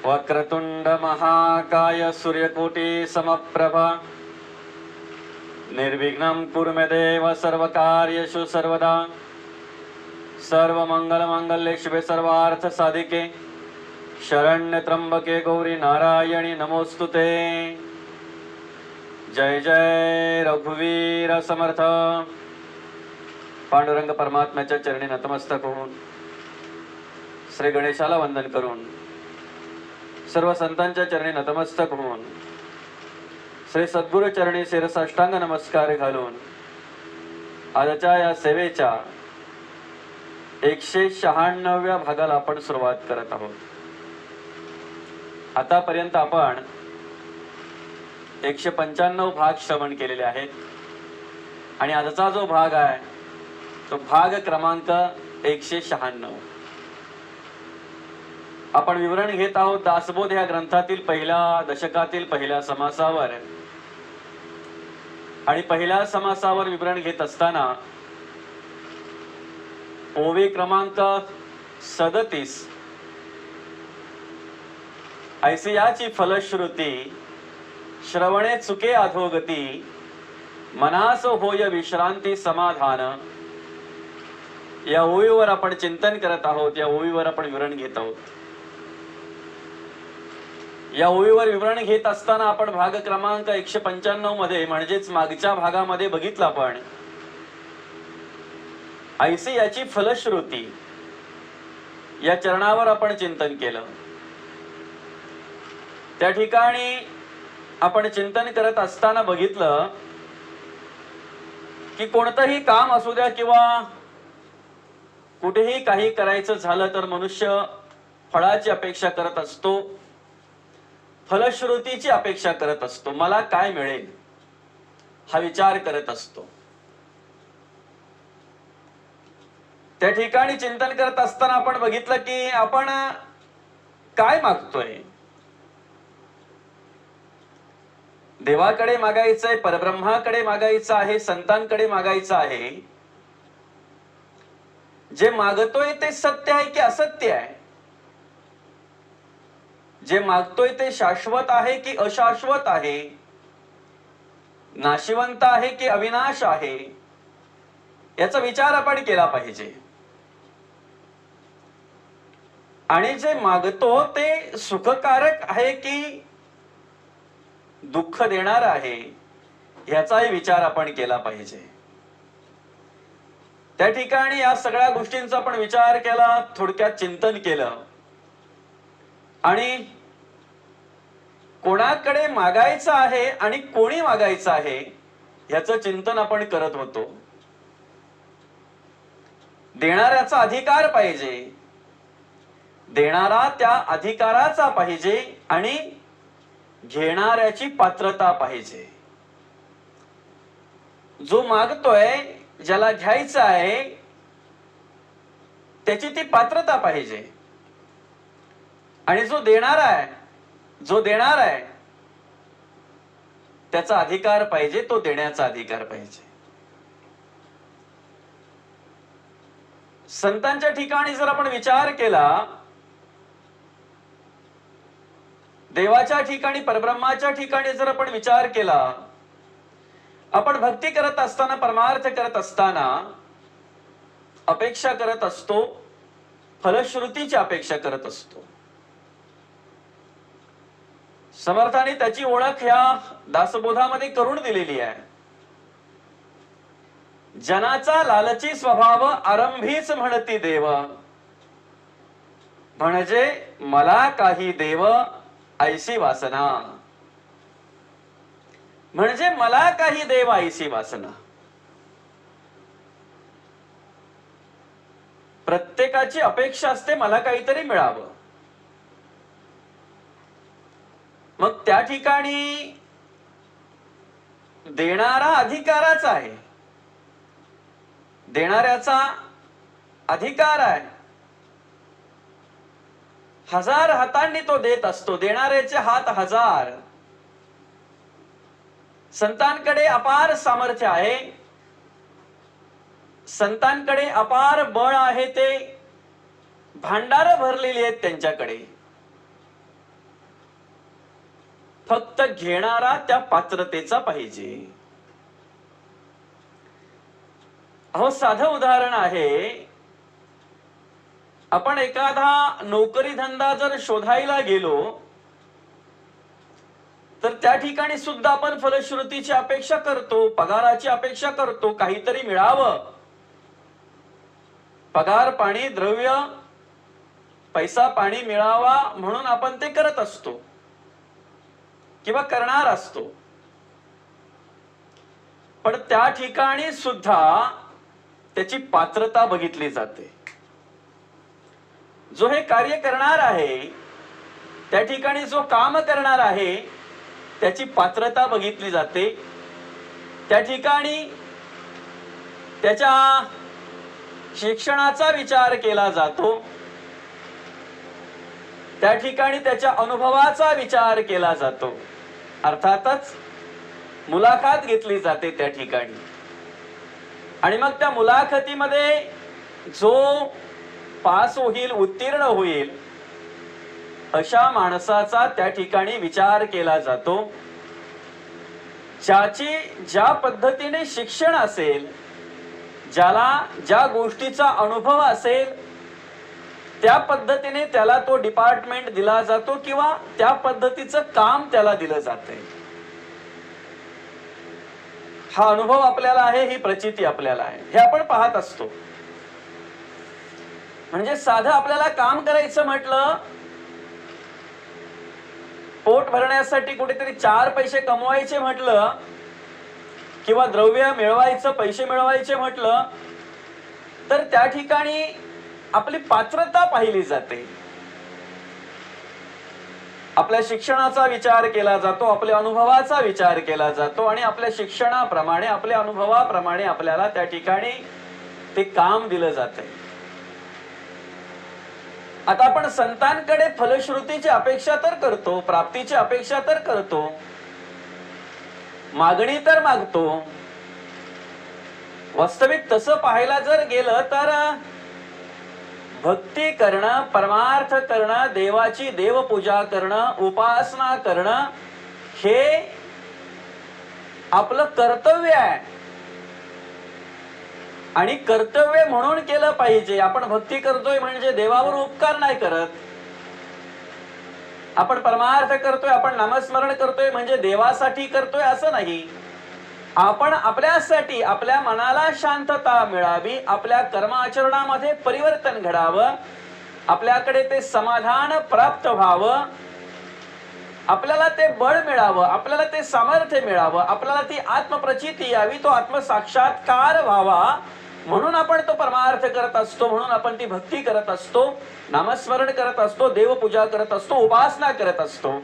वक्रतुंड महाकाय सूर्यकोटि समप्रभा निर्विघ्नं कुरु मे देव सर्वकार्येषु सर्वदा सर्वमंगलमांगल्ये शिवे सर्वार्थ साधिके शरण्य त्र्यंबके गौरी नारायणी नमोस्तुते। जय जय रघुवीर समर्थ। पांडुरंग परमात्म्याच्या चरणी नतमस्तक होऊन श्री गणेशाला वंदन करून सर्व संतांच्या चरणी नतमस्तक होऊन श्री सद्गुरु चरणी शिरसाष्टांग नमस्कार घालून आजच्या या सेवेच्या 196व्या भागाला आपण सुरुवात करत आहोत। आतापर्यंत आपण 195 भाग श्रवण केलेले आहेत आणि आजचा जो भाग आहे तो भाग क्रमांक 196। आपण विवरण घेत आहोत दासबोध या ग्रंथातील पहिल्या दशकातील पहिल्या समासावर आणि पहिल्या समासावर विवरण घेत असताना ओवी क्रमांक 37 ऐसी याची फलश्रुती श्रवणे चुके अधोगती मनास होय विश्रांती समाधान या ओवीवर आपण चिंतन करत आहोत। या ओवीवर आपण विवरण घेत आहोत। या ओवीवर विवरण घेत असताना आपण भाग क्रमांक 195 मध्ये म्हणजेच मागच्या भागामध्ये बघितलं आपण ऐसी याची फलश्रुती या चरणावर आपण चिंतन केलं। त्या ठिकाणी आपण चिंतन करत असताना बघितलं की कोणतंही काम असू द्या किंवा कुठेही काही करायचं झालं तर मनुष्य फळाची अपेक्षा करत असतो, फलश्रुतीची अपेक्षा करत असतो। मला काय मिळेल हा विचार करत असतो। त्या ठिकाणी चिंतन करत असताना आपण बघितलं की आपण काय मागतोय। देवाकडे मागायचंय, परब्रह्माकडे मागायचं आहे, संतांकडे मागायचं आहे। जे मागतोय ते सत्य आहे की असत्य आहे? जे मागतोय ते शाश्वत आहे की अशाश्वत आहे? नाशिवंत आहे की अविनाश आहे? याचा विचार आपण केला पाहिजे। आणि जे मागतो ते सुखकारक आहे की दुःख देणार आहे याचाही विचार आपण केला पाहिजे। त्या ठिकाणी या सगळ्या गोष्टींचा आपण विचार केला, थोडक्यात चिंतन केलं आणि कोणाकडे मागायचं आहे आणि कोणी मागायचं आहे याचं चिंतन आपण करत होतो। देणाऱ्याचा अधिकार पाहिजे, देणारा त्या अधिकाराचा पाहिजे आणि घेणाऱ्याची पात्रता पाहिजे। जो मागतोय, ज्याला घ्यायचं आहे त्याची ती पात्रता पाहिजे आणि जो देणार आहे त्याचा अधिकार पाहिजे, तो देण्याचा अधिकार पाहिजे। संतांच्या ठिकाणी जर आपण विचार केला, देवाच्या ठिकाणी परब्रह्माच्या ठिकाणी जर आपण विचार केला, आपण भक्ती करत असताना, परमार्थ करत असताना अपेक्षा करत असतो, फलश्रुतीची अपेक्षा करत असतो। समर्थाने त्याची ओळख ह्या दासबोधामध्ये करून दिलेली आहे। जनाचा लालची स्वभाव आरंभीच म्हणती देव, म्हणजे मला काही देव ऐसी वासना, म्हणजे मला काही देव ऐसी वासना। प्रत्येकाची अपेक्षा असते मला काहीतरी मिळावं। मग त्या ठिकाणी देणारा अधिकाराचा आहे, देणाऱ्याचा अधिकार आहे। 1000 हातांनी तो देत असतो, देणाऱ्याचे हात 1000। संतांकडे अपार सामर्थ्य आहे, संतांकडे अपार बळ आहे, ते भांडार भरलेली आहेत त्यांच्याकडे। फक्त घेणारा त्या पात्रतेचा पाहिजे. अहो, साधं उदाहरण आहे. आपण एखादा नोकरी धंदा जर शोधायला गेलो तर त्या ठिकाणी सुद्धा आपण फलश्रुतीची अपेक्षा करतो, पगाराची अपेक्षा करतो, काहीतरी मिळावं. पगार पाणी द्रव्य पैसा पाणी मिळावा म्हणून आपण ते करत असतो किंवा करणार असतो. पण त्या ठिकाणी सुद्धा त्याची पात्रता बघितली जाते. जो हे कार्य करणार आहे, त्या ठिकाणी जो काम करणार आहे, त्याची पात्रता बघितली जाते. त्या ठिकाणी त्याच्या शिक्षणाचा विचार केला जातो. त्या ठिकाणी त्याच्या अनुभवाचा विचार केला जातो. अर्थातच मुलाखत घेतली जाते त्या ठिकाणी. आणि मग त्या मुलाखतीमध्ये जो पास होईल, उत्तीर्ण होईल, अशा माणसाचा त्या ठिकाणी विचार केला जातो. ज्याची ज्या पद्धतीने शिक्षण असेल, ज्याला ज्या गोष्टीचा अनुभव असेल, त्या पद्धतीने त्याला तो डिपार्टमेंट दिला जातो किंवा त्या पद्धतीचं काम त्याला दिलं जाते. हा अनुभव आपल्याला आहे, ही प्रचिती आपल्याला आहे, हे आपण पाहत असतो. म्हणजे साधं आपल्याला काम करायचं म्हटलं, पोट भरण्यासाठी कुठेतरी 4 पैसे कमवायचे म्हटलं किंवा द्रव्य मिळवायचं, पैसे मिळवायचे म्हटलं, तर त्या ठिकाणी आपली पात्रता पाहिली जाते. आपल्या शिक्षणाचा विचार केला जातो, आपल्या अनुभवाचा विचार केला जातो आणि आपल्या शिक्षणाप्रमाणे, आपल्या अनुभवाप्रमाणे आपल्याला त्या ठिकाणी ते काम दिलं जाते. आता आपण संतांकडे फलश्रुतीची अपेक्षा तर करतो, प्राप्तीची अपेक्षा तर करतो, मागणी तर मागतो. वास्तविक तसं पाहायला जर गेलं तर भक्ती करणं, परमार्थ करणं, देवाची देवपूजा करणं, उपासना करणं, हे आपलं कर्तव्य आहे. आणि कर्तव्य म्हणून केलं पाहिजे. आपण भक्ती करतोय म्हणजे देवावर उपकार नाही करत. आपण परमार्थ करतोय, आपण नामस्मरण करतोय म्हणजे देवासाठी करतोय असं नाही. आपण आपल्यासाठी, आपल्या मनाला शांतता मिळावी, आपल्या कर्माचरणामध्ये परिवर्तन घडावं, आपल्याकडे ते समाधान प्राप्त व्हावं, आपल्याला ते बळ मिळावं, आपल्याला ते सामर्थ्य मिळावं, आपल्याला ती आत्मप्रचिती यावी, तो आत्मसाक्षात्कार व्हावा, म्हणून आपण तो परमार्थ करत असतो. म्हणून आपण ती भक्ती करत असतो, नामस्मरण करत असतो, देवपूजा करत असतो, उपासना करत असतो.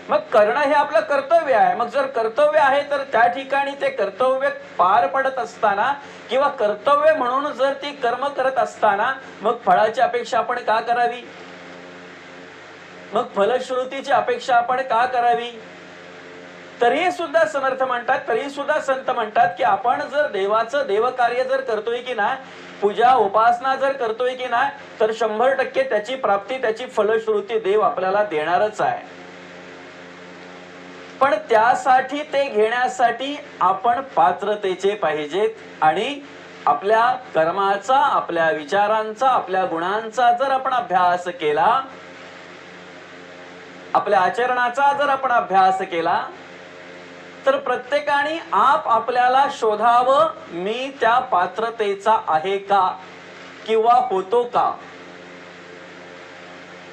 मग करणं हे आपलं कर्तव्य आहे. मग जर कर्तव्य आहे तर त्या ठिकाणी ते कर्तव्य पार पडत असताना किंवा कर्तव्य म्हणून जर ती कर्म करत असताना मग फळाची अपेक्षा आपण का करावी? मग फलश्रुतीची अपेक्षा आपण का करावी? तरी सुद्धा समर्थ म्हणतात, तरी सुद्धा संत म्हणतात की आपण जर देवाचं देवकार्य जर करतोय की नाही, पूजा उपासना जर करतोय की नाही, तर 100% त्याची प्राप्ती, त्याची फलश्रुती देव आपल्याला देणारच आहे. पण त्यासाठी, ते घेण्यासाठी आपण पात्रतेचे पाहिजेत आणि आपल्या कर्माचा, आपल्या विचारांचा, आपल्या गुणांचा जर आपण अभ्यास केला, आपल्या आचरणाचा जर आपण अभ्यास केला, तर प्रत्येकाने आपल्याला शोधावं, मी त्या पात्रतेचा आहे का किंवा होतो का.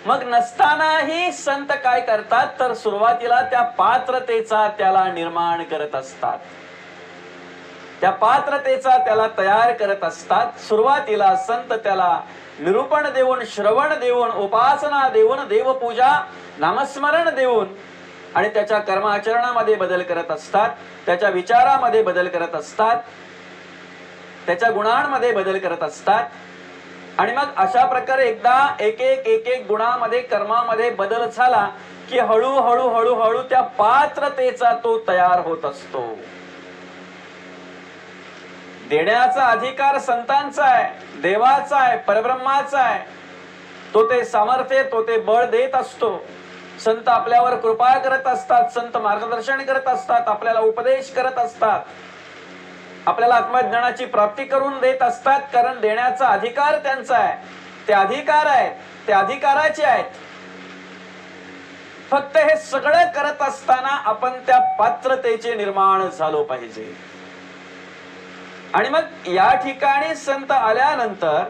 मग नसतानाही संत काय करतात तर सुरुवातीला त्या पात्रतेचा त्याला निर्माण करत असतात, त्या पात्रतेचा त्याला तयार करत असतात. सुरुवातीला संत त्याला निरूपण देऊन, श्रवण देऊन, उपासना देऊन, देवपूजा, नामस्मरण देऊन आणि त्याच्या कर्माचरणामध्ये बदल करत असतात, त्याच्या विचारामध्ये बदल करत असतात, त्याच्या गुणांमध्ये बदल करत असतात. आणि मग अशा प्रकारे एकदा एक एक गुणामध्ये, कर्मामध्ये बदल झाला की हळूहळू हळूहळू त्या पात्रतेचा तो तयार होत असतो. देण्याचा अधिकार संतांचा आहे, देवाचा आहे, परब्रह्माचा आहे. तो ते सामर्थ्य, तो ते बळ देत असतो. संत आपल्यावर कृपा करत असतात, संत मार्गदर्शन करत असतात, आपल्याला उपदेश करत असतात, आपल्याला आत्मज्ञानाची प्राप्ती करून देत असतात. कारण देण्याचा अधिकार त्यांचा आहे, ते अधिकार आहेत, ते अधिकाराचे आहेत. फक्त हे सगळं करत असताना आपण त्या पात्रतेचे निर्माण झालो पाहिजे. आणि मग या ठिकाणी संत आल्यानंतर,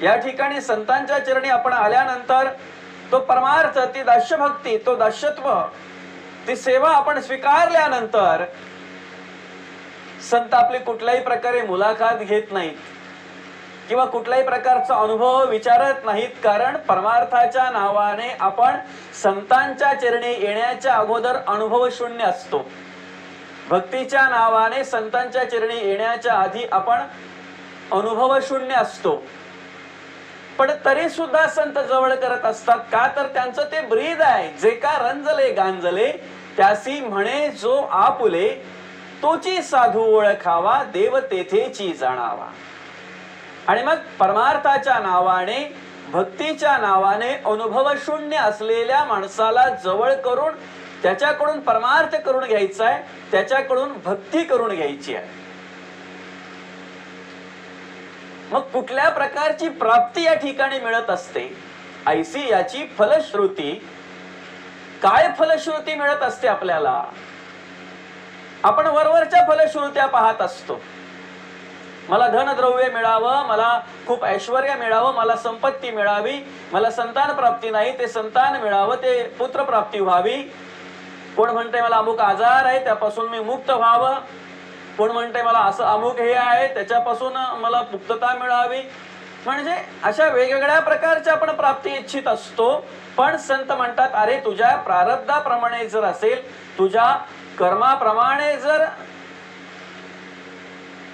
या ठिकाणी संतांच्या चरणी आपण आल्यानंतर तो परमार्थ, ती दास्यभक्ती, तो दास्यत्व, ती सेवा आपण स्वीकारल्यानंतर संत आपली कुठल्याही प्रकारे मुलाखत घेत नाहीत किंवा कुठल्याही प्रकारचा अनुभव विचारत नाहीत. कारण परमार्थाच्या नावाने आपण संतांच्या चरणी येण्याच्या अगोदर अनुभव शून्य असतो. भक्तीच्या नावाने संतांच्या चरणी येण्याच्या आधी आपण अनुभव शून्य असतो. पण तरी सुद्धा संत जवळ करत असतात. का तर त्यांचं ते ब्रीद आहे. जे का रंजले गांजले त्यासी म्हणे जो आपुले, तोची साधू ओळखावा देव तेथेची जाणावा. आणि मग परमार्थाच्या नावाने, भक्तीच्या नावाने अनुभव शून्य असलेल्या माणसाला जवळ करून त्याच्याकडून परमार्थ करून घ्यायचा आहे, त्याच्याकडून भक्ती करून घ्यायची आहे. मग कुठल्या प्रकारची प्राप्ती या ठिकाणी मिळत असते, ऐसी याची फलश्रुती. काय फलश्रुती मिळत असते आपल्याला? आपण वरवरच्या फलश्रुत्या पाहत असतो. मला धनद्रव्य मिळावं, मला खूप ऐश्वर्य मिळावं, मला संपत्ती मिळावी, मला संतान प्राप्ती नाही ते संतान मिळावं, ते पुत्र प्राप्ती व्हावी. कोण म्हणते मला अमुक आजार आहे त्यापासून मी मुक्त व्हावं, कोण म्हणते मला असं अमुक हे आहे त्याच्यापासून मला मुक्तता मिळावी. म्हणजे अशा वेगवेगळ्या प्रकारच्या आपण प्राप्ती इच्छित असतो. पण संत म्हणतात, अरे तुझ्या प्रारब्धाप्रमाणे जर असेल, तुझ्या कर्माप्रमाणे जर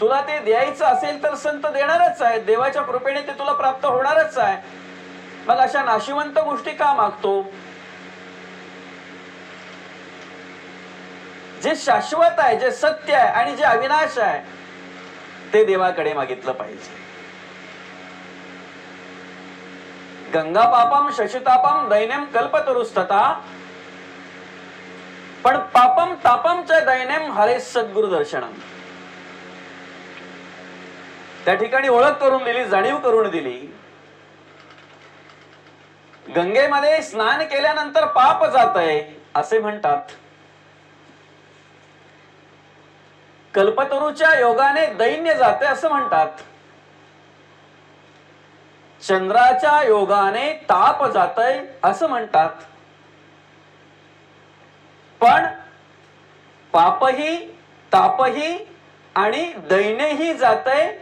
तुला ते द्यायचं असेल तर संत देणारच आहे. देवाच्या कृपेने ते तुला प्राप्त होणारच आहे. मग अशा नाशिवंत गोष्टी का मागतो? जे शाश्वत आहे, जे सत्य आहे आणि जे अविनाश आहे ते देवाकडे मागितलं पाहिजे. गंगा पापम शशितापम दैन्यम कल्पतरुस्तता, पण पापम तापम च दैन्यम हरे सद्गुरु दर्शनम. त्या ठिकाणी ओळख करून दिली, जाणीव करून दिली. गंगेमध्ये स्नान केल्यानंतर पाप जातंय असे म्हणतात. कल्पतरूच्या योगाने दैन्य जाते असं म्हणतात. चंद्राच्या योगाने ताप जातय असं म्हणतात. पण पापही, तापही आणि दैन्यही जातय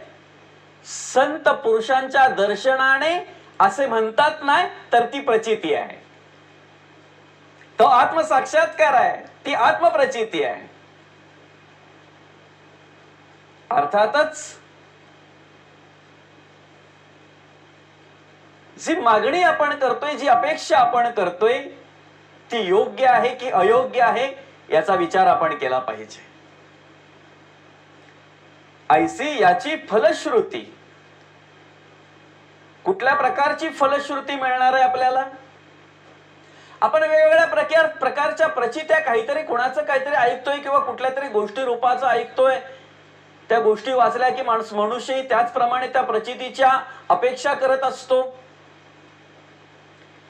संत पुरुषांच्या दर्शनाने असे म्हणतात नाही तर ती प्रचिती आहे. तो आत्मसाक्षात्कार आहे, ती आत्मप्रचिती आहे. अर्थातच जी मागणी आपण करतोय, जी अपेक्षा आपण करतोय ती योग्य आहे की अयोग्य आहे याचा विचार आपण केला पाहिजे. ऐसी याची फलश्रुती. कुठल्या प्रकारची फलश्रुती मिळणार आहे आपल्याला? आपण वेगवेगळ्या प्रकारच्या प्रचित्या, काहीतरी कोणाचं काहीतरी ऐकतोय किंवा कुठल्या तरी गोष्टी रूपाचं ऐकतोय. त्या गोष्टी वाचल्या की मनुष्यही त्याचप्रमाणे त्या प्रचितीच्या अपेक्षा करत असतो.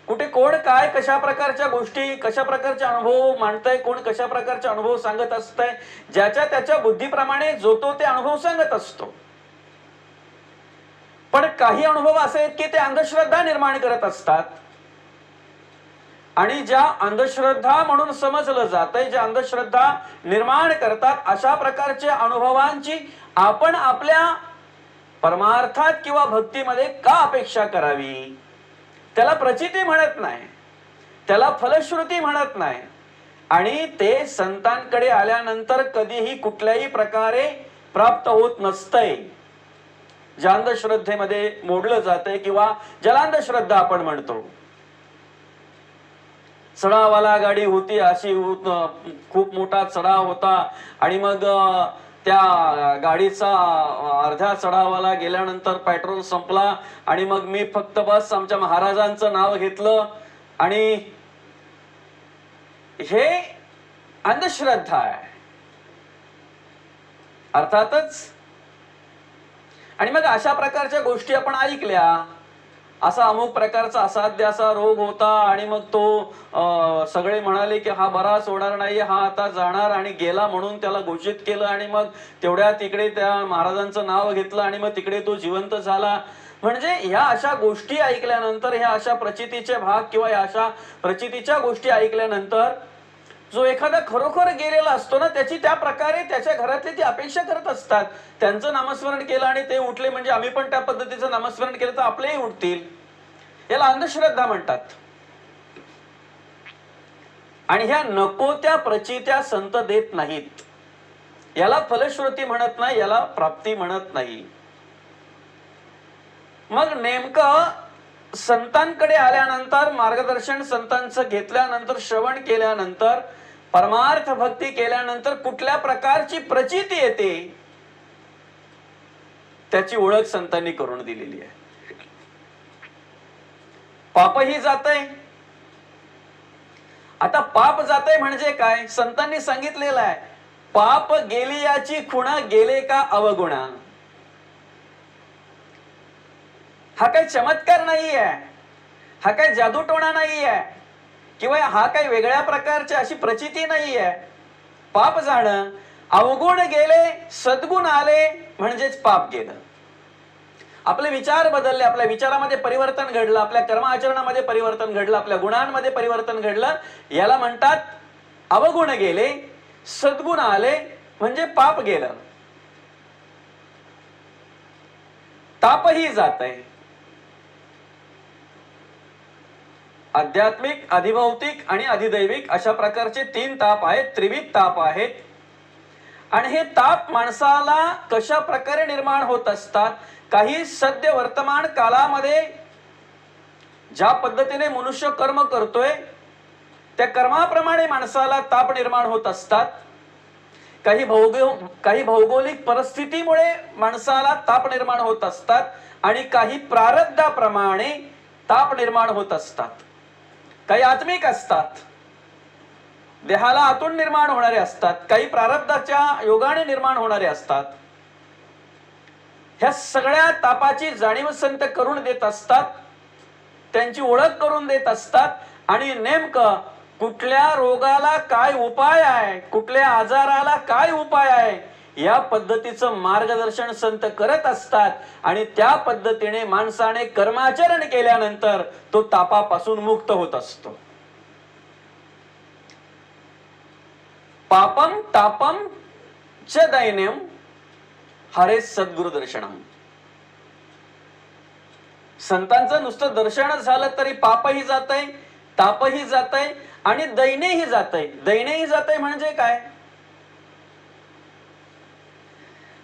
कुठे कोण काय कशा प्रकारच्या गोष्टी, कशा प्रकारचे अनुभव मांडतय, कोण कशा प्रकारचे अनुभव सांगत असतंय, ज्याच्या त्याच्या बुद्धीप्रमाणे जो तो ते अनुभव सांगत असतो. पण काही अनुभव असे आहेत की ते अंधश्रद्धा निर्माण करत असतात. आणि ज्या अंधश्रद्धा म्हणून समजलं जातंय, ज्या अंधश्रद्धा निर्माण करतात, अशा प्रकारच्या अनुभवांची आपण आपल्या परमार्थात किंवा भक्तीमध्ये का अपेक्षा करावी? त्याला प्रचिती म्हणत नाही, त्याला फलश्रुती म्हणत नाही. आणि ते संतांकडे आल्यानंतर कधीही कुठल्याही प्रकारे प्राप्त होत नसतंय. ज्या अंधश्रद्धेमध्ये मोडलं जातंय किंवा ज्याला अंधश्रद्धा आपण म्हणतो. चढावाला गाडी होती, अशी खूप मोठा चढाव होता आणि मग त्या गाडीचा अर्ध्या चढावाला गेल्यानंतर पेट्रोल संपला आणि मग मी फक्त बस आमच्या महाराजांचं नाव घेतलं आणि हे अंधश्रद्धा आहे अर्थातच. आणि मग अशा प्रकारच्या गोष्टी आपण ऐकल्या, असा अमुक प्रकारचा असाध्य असा रोग होता आणि मग तो सगळे म्हणाले की हा बराच होणार नाही, हा आता जाणार, आणि गेला म्हणून त्याला घोषित केलं, आणि मग तेवढ्या तिकडे त्या महाराजांचं नाव घेतलं आणि मग तिकडे तो जिवंत झाला. म्हणजे ह्या अशा गोष्टी ऐकल्यानंतर, ह्या अशा प्रचितीचे भाग किंवा ह्या अशा प्रचितीच्या गोष्टी ऐकल्यानंतर जो एखादा खरोखर गेलेला असतो ना, त्याची त्या प्रकारे त्याच्या घरातले ती अपेक्षा करत असतात, त्यांचं नामस्मरण केलं आणि ते उठले म्हणजे आम्ही पण त्या पद्धतीचं नामस्मरण केलं तर आपलेही उठतील. याला अंधश्रद्धा म्हणतात. आणि ह्या नको त्या प्रचित्या संत देत नाहीत. याला फलश्रुती म्हणत नाही, याला प्राप्ती म्हणत नाही. मग नेमकं संतांकडे आल्यानंतर, मार्गदर्शन संतांचं घेतल्यानंतर, श्रवण केल्यानंतर, परमार्थ भक्ती केल्यानंतर कुठल्या प्रकारची प्रचिती येते त्याची ओळख संतांनी करून दिलेली आहे. पापही जातंय. आता पाप जातंय म्हणजे काय? संतांनी सांगितलेलं आहे, पाप गेली याची खुणा, गेले का अवगुणा. हा काही चमत्कार नाही आहे, हा काही जादूटोणा नाही आहे, किंवा हा काही वेगळ्या प्रकारची अशी प्रचिती नाही आहे. पाप जाणं, अवगुण गेले, सद्गुण आले म्हणजेच पाप गेलं. आपले विचार बदलले, आपल्या विचारामध्ये परिवर्तन घडलं, आपल्या कर्माचरणामध्ये परिवर्तन घडलं, आपल्या गुणांमध्ये परिवर्तन घडलं, याला म्हणतात अवगुण गेले, सद्गुण आले म्हणजे पाप गेलं. तापही जातंय. आध्यात्मिक, अधिभौतिक आणि अधिदैविक अशा प्रकारचे 3 ताप आहेत, त्रिविध ताप आहेत. आणि हे ताप माणसाला कशा प्रकारे निर्माण होत असतात? काही सद्य वर्तमान काळामध्ये ज्या पद्धतीने मनुष्य कर्म करतोय त्या कर्माप्रमाणे माणसाला ताप निर्माण होत असतात. काही भौगोलिक परिस्थितीमुळे माणसाला ताप निर्माण होत असतात, आणि काही प्रारब्धाप्रमाणे ताप निर्माण होत असतात. काही आत्मिक असतात, देहाला आतून निर्माण होणारे असतात, काही प्रारब्धाच्या योगाने निर्माण होणारे असतात. ह्या सगळ्या तापाची जाणीव संत करून देत असतात, त्यांची ओळख करून देत असतात. आणि नेमकं कुठल्या रोगाला काय उपाय आहे, कुठल्या आजाराला काय उपाय आहे, या पद्धतीचं मार्गदर्शन संत करत असतात. आणि त्या पद्धतीने माणसाने कर्माचरण केल्यानंतर तो तापापासून मुक्त होत असतो. पापम तापम च दैन्यम हरे सद्गुरु दर्शनम. संतांचं नुसतं दर्शन झालं तरी पापही जातंय, तापही जातंय आणि दैन्यही जातंय. दैन्यही जातंय म्हणजे काय?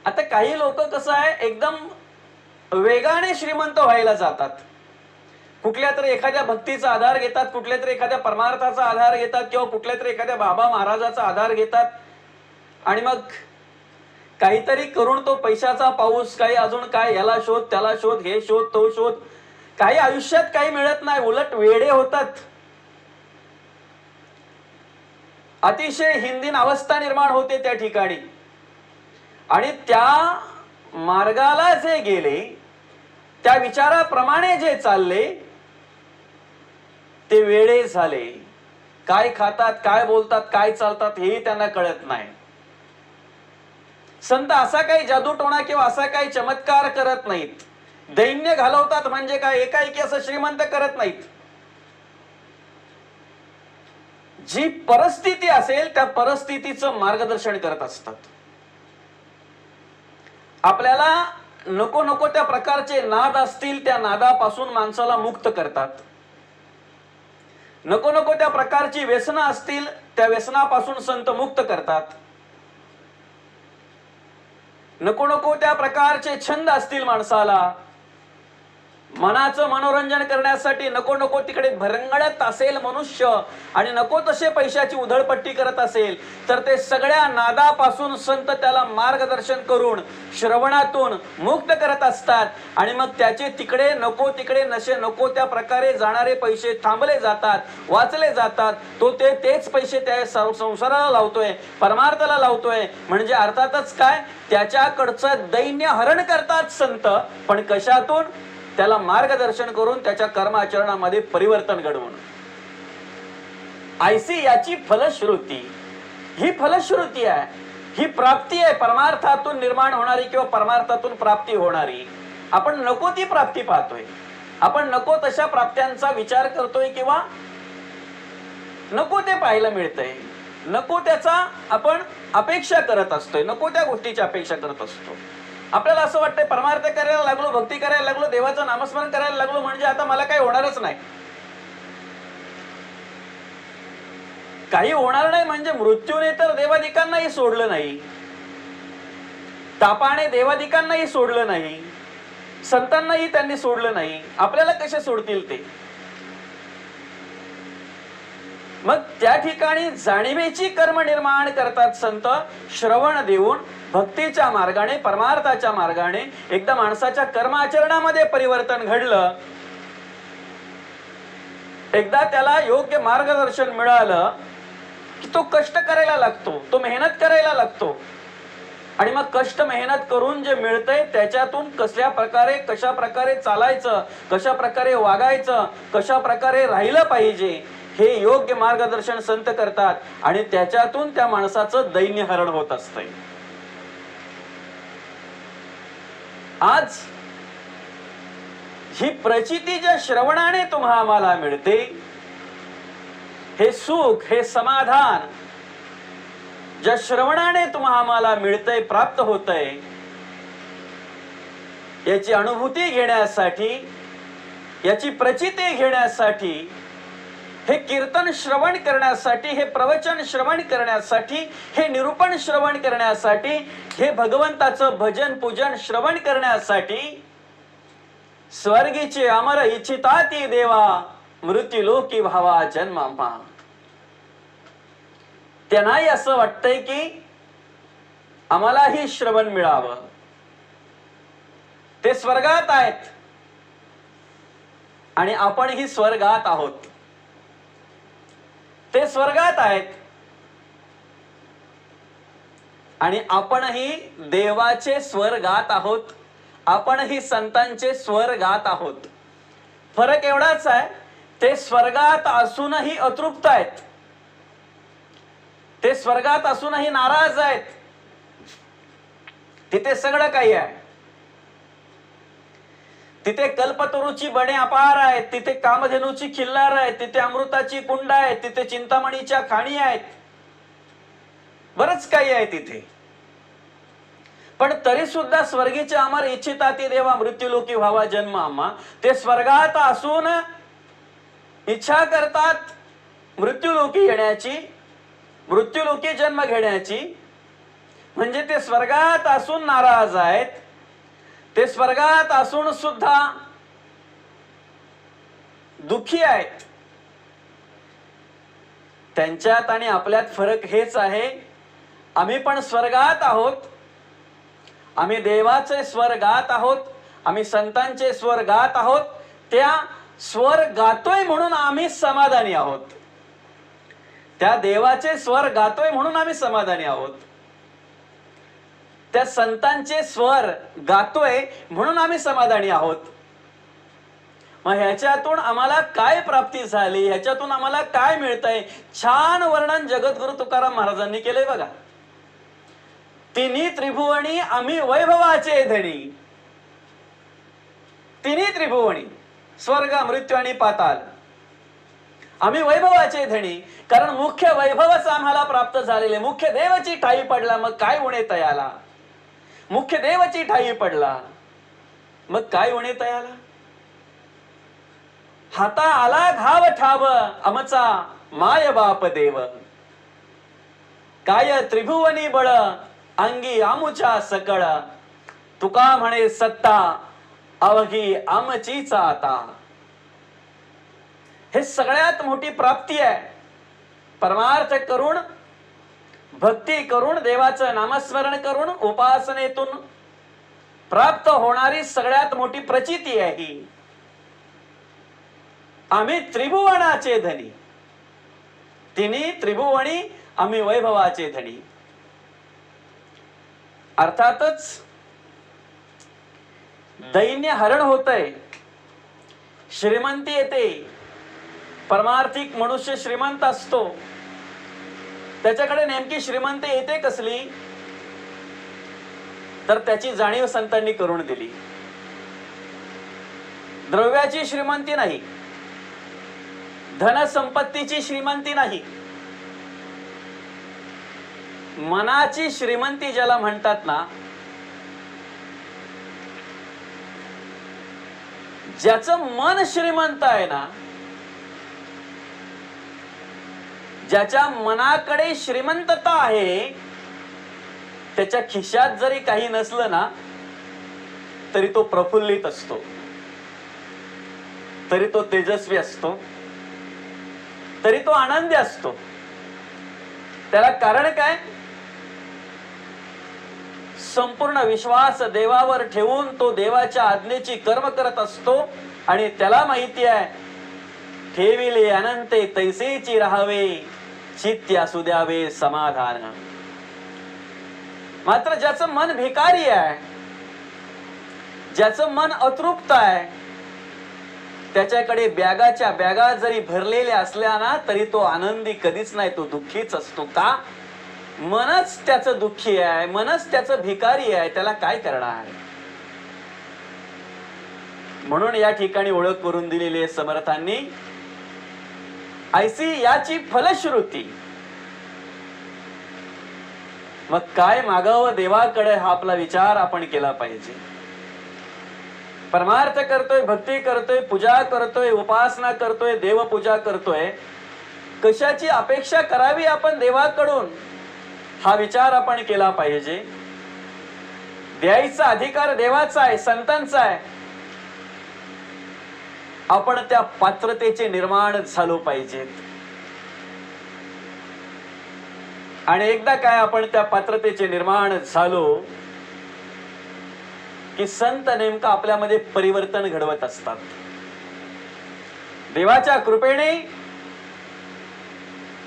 आता काही लोक कसं आहे, एकदम वेगाने श्रीमंत व्हायला जातात. कुठल्या तरी एखाद्या भक्तीचा आधार घेतात, कुठल्या तरी एखाद्या परमार्थाचा आधार घेतात, किंवा कुठल्या तरी एखाद्या बाबा महाराजाचा आधार घेतात, आणि मग काहीतरी करून तो पैशाचा पाऊस, काही अजून काय, याला शोध त्याला शोध, हे शोध तो शोध, काही आयुष्यात काही मिळत नाही, उलट वेडे होतात. अतिशय हिंदीन अवस्था निर्माण होते त्या ठिकाणी. आणि त्या मार्गाला जे गेले, त्या विचाराप्रमाणे जे चालले, ते वेडे झाले. काय खातात, काय बोलतात, काय चालतात हेही त्यांना कळत नाही. संत असा काही जादूटोणा किंवा असा काही चमत्कार करत नाहीत. दैन्य घालवतात म्हणजे काय, एकाएकी असं श्रीमंत करत नाहीत. जी परिस्थिती असेल त्या परिस्थितीचं मार्गदर्शन करत असतात. आपल्याला नको नको त्या प्रकारचे नाद असतील, त्या नादापासून माणसाला मुक्त करतात. नको नको त्या प्रकारची व्यसनं असतील, त्या व्यसनापासून संत मुक्त करतात. नको नको त्या प्रकारचे छंद असतील माणसाला, मनाचं मनोरंजन करण्यासाठी नको नको तिकडे भरंगळत असेल मनुष्य आणि नको तसे पैशाची उधळपट्टी करत असेल तर ते सगळ्या नादापासून संत त्याला मार्गदर्शन करून श्रवणातून मुक्त करत असतात आणि मग त्याचे तिकडे नको तिकडे नशे नको त्या प्रकारे जाणारे पैसे थांबले जातात, वाचले जातात. तो तेच पैसे त्या संसाराला लावतोय, परमार्थाला लावतोय. म्हणजे अर्थातच काय, त्याच्याकडचं दैन्य हरण करतात संत, पण कशातून? त्याला मार्गदर्शन करून त्याच्या कर्माचरणामध्ये परिवर्तन घडवून. ऐसी याची फलश्रुती, ही फलश्रुती आहे, ही प्राप्ती आहे, परमार्थातून निर्माण होणारी किंवा परमार्थातून प्राप्ती होणारी. आपण नको ती प्राप्ती पाहतोय, आपण नको तशा प्राप्त्यांचा विचार करतोय किंवा नको ते पाहायला मिळतंय, नको त्याचा आपण अपेक्षा करत असतोय, नको त्या गोष्टीची अपेक्षा करत असतो. आपल्याला असं वाटतंय परमार्थ करायला लागलो, भक्ती करायला लागलो, देवाचं नामस्मरण करायला लागलो म्हणजे आता मला काही होणारच नाही. काही होणार नाही म्हणजे मृत्यूने तर देवादिकांनाही सोडलं नाही, तापाने देवादिकांनाही सोडलं नाही, संतांनाही त्यांनी सोडलं नाही. आपल्याला कसे सोडतील ते? मग त्या ठिकाणी जाणीवेची कर्म निर्माण करतात संत, श्रवण देऊन भक्तीच्या मार्गाने, परमार्थाच्या मार्गाने एकदा माणसाच्या कर्माचरणामध्ये परिवर्तन घडलं, एकदा त्याला योग्य मार्गदर्शन मिळालं की तो कष्ट करायला लागतो, तो मेहनत करायला लागतो. आणि मग कष्ट मेहनत करून जे मिळतंय त्याच्यातून कशा प्रकारे चालायचं, कशा प्रकारे वागायचं, कशा प्रकारे राहिलं पाहिजे हे योग्य मार्गदर्शन संत करतात आणि त्याच्यातून त्या माणसाचं दैन्य हरण होत असतंय. आज ही प्रचिती ज्या श्रवणाने तुम्हाला मिळते, हे सुख, हे समाधान ज्या श्रवणाने तुम्हाला मिळतंय, प्राप्त होतंय, याची अनुभूती घेण्यासाठी, याची प्रचिती घेण्यासाठी, हे कीर्तन श्रवण करण्यासाठी, हे प्रवचन श्रवण करण्यासाठी, हे निरूपण श्रवण करण्यासाठी, हे भगवंताचं भजन पूजन श्रवण करण्यासाठी स्वर्गीचे अमर इच्छिताती देवा मृत्युलोकी भावा जन्मामा. त्यांनाही असं वाटतंय की आम्हालाही श्रवण मिळावं. ते स्वर्गात आहेत आणि आपणही स्वर्गात आहोत. ते स्वर्गात आहेत आणि आपणही देवाचे स्वर्गात आहोत, आपणही संतांचे स्वर्गात आहोत. फरक एवढाच आहे, ते स्वर्गात असूनही अतृप्त आहेत, ते स्वर्गात असूनही नाराज आहेत. तिथे सगळं काही आहे, तिथे कल्पतरूची बने अपार आहेत, तिथे कामधेनूची खिल्लार आहे, तिथे अमृताची कुंड आहे, तिथे चिंतामणीच्या खाणी आहेत, बरच काही आहे तिथे. पण तरी सुद्धा स्वर्गीचे अमर इच्छिताती देवा मृत्युलोकी व्हावा जन्म आम्हा. ते स्वर्गात असून इच्छा करतात मृत्युलोकी येण्याची, मृत्युलोकी जन्म घेण्याची. म्हणजे ते स्वर्गात असून नाराज आहेत, ते स्वर्गात असून सुद्धा दुःखी आहेत. त्यांच्यात आणि आपल्यात फरक हेच आहे, आम्ही पण स्वर्गात आहोत, आम्ही देवाचे स्वर्गात आहोत, आम्ही संतांचे स्वर्गात आहोत. त्या स्वर गातोय म्हणून आम्ही समाधानी आहोत, त्या देवाचे स्वर गातोय म्हणून आम्ही समाधानी आहोत, त्या संतांचे स्वर गातोय म्हणून आम्ही समाधानी आहोत. मग ह्याच्यातून आम्हाला काय प्राप्ती झाली, ह्याच्यातून आम्हाला काय मिळतंय? छान वर्णन जगद्गुरु तुकाराम महाराजांनी केलंय बघा. तिन्ही त्रिभुवनी आम्ही वैभवाचे धनी. तिन्ही त्रिभुवनी स्वर्ग, मृत्यू आणि पाताल आम्ही वैभवाचे धनी. कारण मुख्य वैभवच आम्हाला प्राप्त झालेले. मुख्य देवाची ठाई पडला, मग काय उणे तयाला? मुख्य देवाची ठाई पडला, मग काय उणे तयाला? हाता आला घाव ठाव आमचा माय बाप देव. काय त्रिभुवनी बळ अंगी आमुच्या सकळ. तुका म्हणे सत्ता अवघी आमचीच आता. हे सगळ्यात मोठी प्राप्ती आहे. परमार्थ करून, भक्ती करून, देवाचं नामस्मरण करून, उपासनेतून प्राप्त होणारी सगळ्यात मोठी प्रचिती आहे ही. आम्ही त्रिभुवनाचे धनी, तिन्ही त्रिभुवनी आम्ही वैभवाचे धनी. अर्थातच दैन्य हरण होतंय, श्रीमंती येते. परमार्थिक मनुष्य श्रीमंत असतो, त्याच्याकडे नेमकी श्रीमंती येते कसली, तर त्याची जाणीव संतांनी करून दिली. द्रव्याची श्रीमंती नाही, धनसंपत्तीची श्रीमंती नाही, मनाची श्रीमंती ज्याला म्हणतात ना, ज्याचं मन श्रीमंत आहे ना, ज्याच्या मनाकडे श्रीमंतता आहे, त्याच्या खिशात जरी काही नसलं ना तरी तो प्रफुल्लित असतो, तरी तो तेजस्वी असतो, तरी तो आनंदी असतो. त्याला कारण काय? संपूर्ण विश्वास देवावर ठेवून तो देवाच्या आज्ञेची कर्म करत असतो आणि त्याला माहिती आहे ठेविले अनंते तैसेची राहावे, चित्त असू द्यावे समाधान. मात्र ज्याचं मन भिकारी आहे, ज्याचं मन अतृप्त आहे, त्याच्याकडे बॅगाच्या बॅगा जरी भरलेल्या असल्या ना तरी तो आनंदी कधीच नाही, तो दुःखीच असतो. का? मनच त्याचं दुःखी आहे, मनच त्याचं भिकारी आहे, त्याला काय करणार. म्हणून या ठिकाणी ओळख करून दिलेली आहे समर्थांनी. ऐसी याची फलश्रुती. मग काय मागावं देवाकडे, हा आपला विचार आपण केला पाहिजे. परमार्थ करतोय, भक्ती करतोय, पूजा करतोय, उपासना करतोय, देवपूजा करतोय, कशाची अपेक्षा करावी आपण देवाकडून, हा विचार आपण केला पाहिजे. द्यायचा अधिकार देवाचा आहे, संतांचा आहे. आपण त्या पात्रतेचे निर्माण झालो पाहिजेत. आणि एकदा काय आपण त्या पात्रतेचे निर्माण झालो की संत नेमकं आपल्यामध्ये परिवर्तन घडवत असतात. देवाच्या कृपेने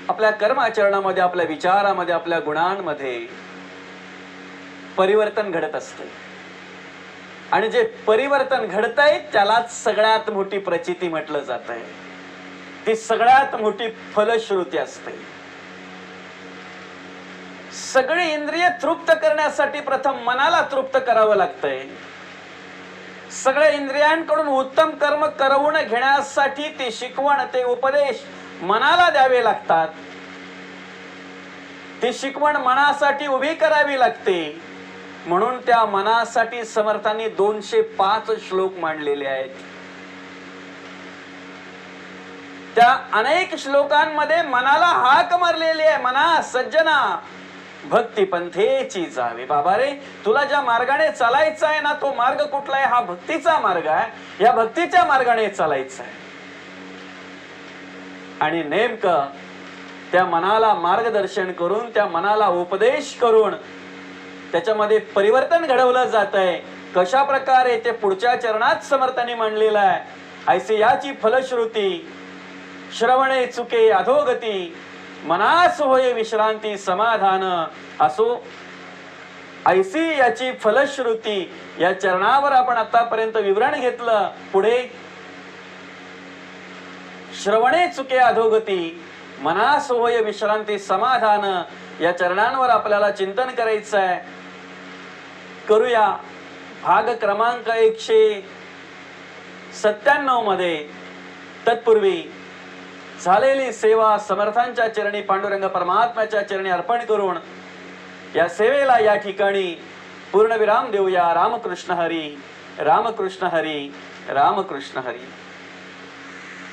आपल्या कर्माचरणामध्ये, आपल्या विचारामध्ये, आपल्या गुणांमध्ये परिवर्तन घडत असते. आणि जे परिवर्तन घडतंय त्यालाच सगळ्यात मोठी प्रचिती म्हटलं जात आहे. ती सगळ्यात मोठी फलश्रुती असते. सगळी इंद्रिय तृप्त करण्यासाठी प्रथम मनाला तृप्त करावं लागतंय. सगळ्या इंद्रियांकडून उत्तम कर्म करवून घेण्यासाठी ती शिकवण, ते उपदेश मनाला द्यावे लागतात. ती शिकवण मनासाठी उभी करावी लागते. म्हणून त्या मनासाठी समर्थांनी 205 श्लोक मांडलेले आहेत. त्या अनेक श्लोकांमध्ये मनाला हाक मारलेली आहे, मना सज्जना भक्ती पंथेची जावे. बाबा रे, तुला ज्या मार्गाने चालायचं आहे ना, तो मार्ग कुठला आहे? हा भक्तीचा मार्ग आहे. या भक्तीच्या मार्गाने चालायचं आहे. आणि नेमकं त्या मनाला मार्गदर्शन करून, त्या मनाला उपदेश करून त्याच्यामध्ये परिवर्तन घडवलं जात आहे. कशा प्रकारे ते पुढच्या चरणात समर्थांनी मांडलेलं आहे. ऐसी याची फलश्रुती श्रवणे चुके अधोगती, मनास होय विश्रांती समाधान. असो ऐसी याची फलश्रुती, या चरणावर आपण आतापर्यंत विवरण घेतलं. पुढे श्रवणे चुके अधोगती, मनास होय विश्रांती समाधान, या चरणांवर आपल्याला चिंतन करायचं आहे. करूया. भाग क्रमांक 197 मध्ये तत्पूर्वी झालेली सेवा समर्थांच्या चरणी, पांडुरंग परमात्म्याच्या चरणी अर्पण करून या सेवेला या ठिकाणी पूर्णविराम देऊया. रामकृष्ण हरी, रामकृष्ण हरी, रामकृष्ण हरी.